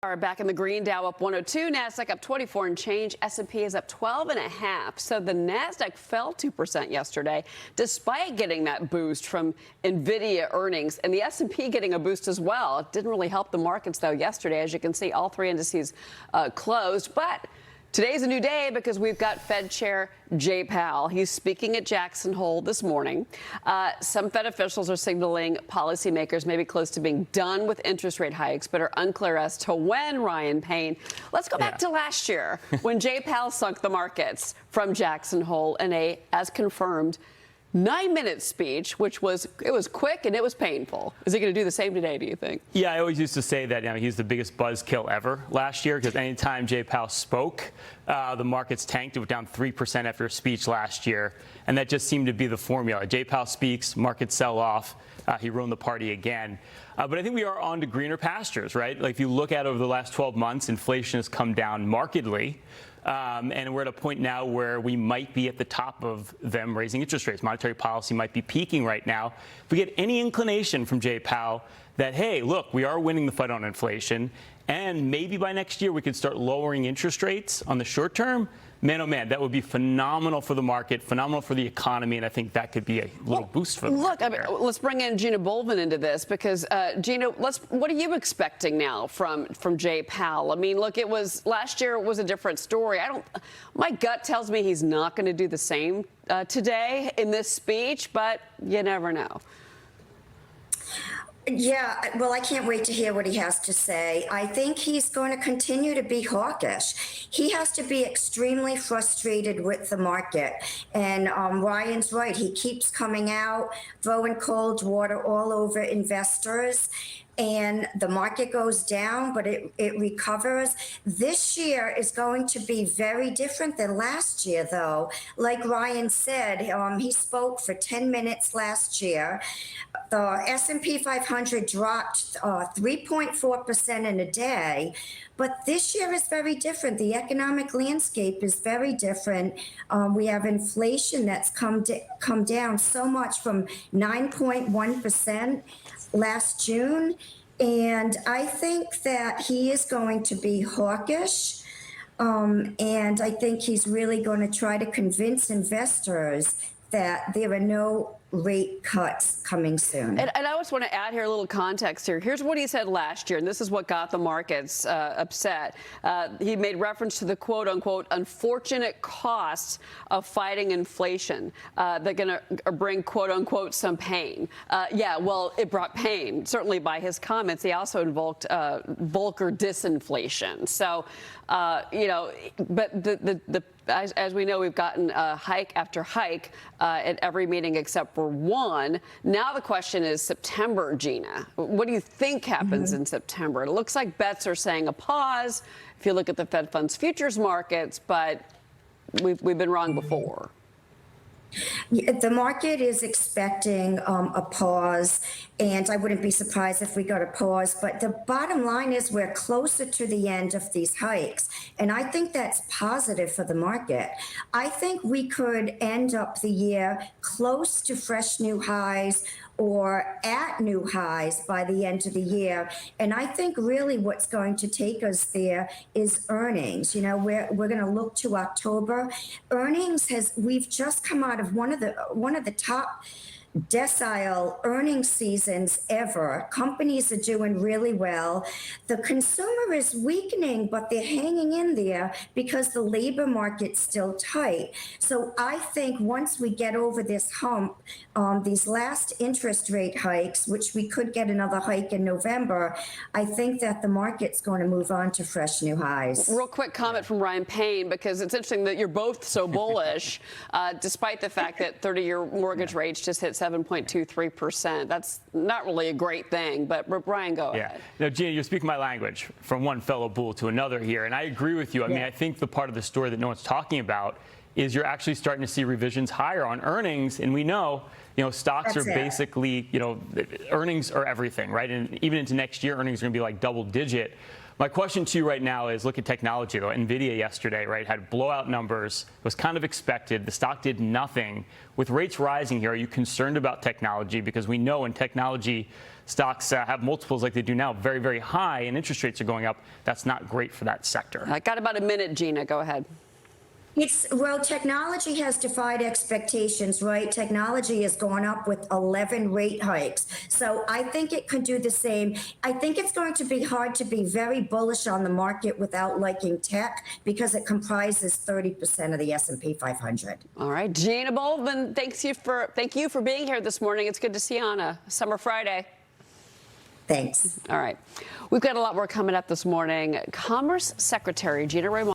Back in the green, Dow up 102, Nasdaq up 24 and change, S&P is up 12.5. So the Nasdaq fell 2% yesterday, despite getting that boost from Nvidia earnings, and the S&P getting a boost as well. It didn't really help the markets though yesterday. As you can see, all three indices closed, but today's a new day because we've got Fed Chair Jay Powell. He's speaking at Jackson Hole this morning. Some Fed officials are signaling policymakers may be close to being done with interest rate hikes, but are unclear as to when. Ryan Payne. Let's go back to last year when Jay Powell sunk the markets from Jackson Hole in a, as confirmed, 9-minute speech, which was quick and it was painful. Is he going to do the same today, do you think? Yeah, I always used to say that he's the biggest buzzkill ever last year, because anytime Jay Powell spoke, the markets tanked. It was down 3% after a speech last year, and that just seemed to be the formula. Jay Powell speaks, markets sell off. He ruined the party again. But I think we are on to greener pastures, right? Like if you look at over the last 12 months, inflation has come down markedly. And we're at a point now where we might be at the top of them raising interest rates. Monetary policy might be peaking right now. If we get any inclination from Jay Powell that, hey, look, we are winning the fight on inflation, and maybe by next year we could start lowering interest rates on the short term, man, oh man, that would be phenomenal for the market, phenomenal for the economy, and I think that could be a little boost for the market. Look, I mean, let's bring in Gina Bolvin into this because, Gina, what are you expecting now from Jay Powell? I mean, look, last year it was a different story. My gut tells me he's not going to do the same today in this speech, but you never know. Yeah, well, I can't wait to hear what he has to say. I think he's going to continue to be hawkish. He has to be extremely frustrated with the market. And Ryan's right. He keeps coming out, throwing cold water all over investors. And the market goes down, but it recovers. This year is going to be very different than last year, though. Like Ryan said, he spoke for 10 minutes last year. The S&P 500 dropped 3.4% in a day. But this year is very different. The economic landscape is very different. We have inflation that's come down so much from 9.1% last June. And I think that he is going to be hawkish. And I think he's really going to try to convince investors that there are no rate cuts coming soon. And I just want to add here a little context here. Here's what he said last year, and this is what got the markets upset. He made reference to the quote-unquote unfortunate costs of fighting inflation. They're going to bring quote-unquote some pain. Yeah, well, it brought pain, certainly by his comments. He also invoked Volcker disinflation. So, but as we know, we've gotten hike after hike at every meeting except for one. Now the question is September, Gina. What do you think happens in September? It looks like bets are saying a pause if you look at the Fed funds futures markets, but we've been wrong before. The market is expecting a pause, and I wouldn't be surprised if we got a pause. But the bottom line is we're closer to the end of these hikes, and I think that's positive for the market. I think we could end up the year close to fresh new highs or at new highs by the end of the year. And I think really what's going to take us there is earnings. We're going to look to October. We've just come out of one of the top decile earnings seasons ever. Companies are doing really well. The consumer is weakening, but they're hanging in there because the labor market's still tight. So I think once we get over this hump, these last interest rate hikes, which we could get another hike in November, I think that the market's going to move on to fresh new highs. Real quick comment from Ryan Payne, because it's interesting that you're both so bullish, despite the fact that 30-year mortgage rates just hit 7.23%. That's not really a great thing, but Brian, go ahead. Now, Gina, you're speaking my language from one fellow bull to another here, and I agree with you. I mean, I think the part of the story that no one's talking about is you're actually starting to see revisions higher on earnings, and we know, stocks are basically, earnings are everything, right? And even into next year, earnings are going to be like double digit. My question to you right now is look at technology, though. NVIDIA yesterday, right, had blowout numbers. It was kind of expected. The stock did nothing. With rates rising here, are you concerned about technology? Because we know when technology stocks have multiples like they do now, very, very high, and interest rates are going up, that's not great for that sector. I got about a minute, Gina. Go ahead. Well, technology has defied expectations, right? Technology has gone up with 11 rate hikes. So I think it could do the same. I think it's going to be hard to be very bullish on the market without liking tech because it comprises 30% of the S&P 500. All right, Gina Bolvin, thank you for being here this morning. It's good to see you on a summer Friday. Thanks. All right. We've got a lot more coming up this morning. Commerce Secretary Gina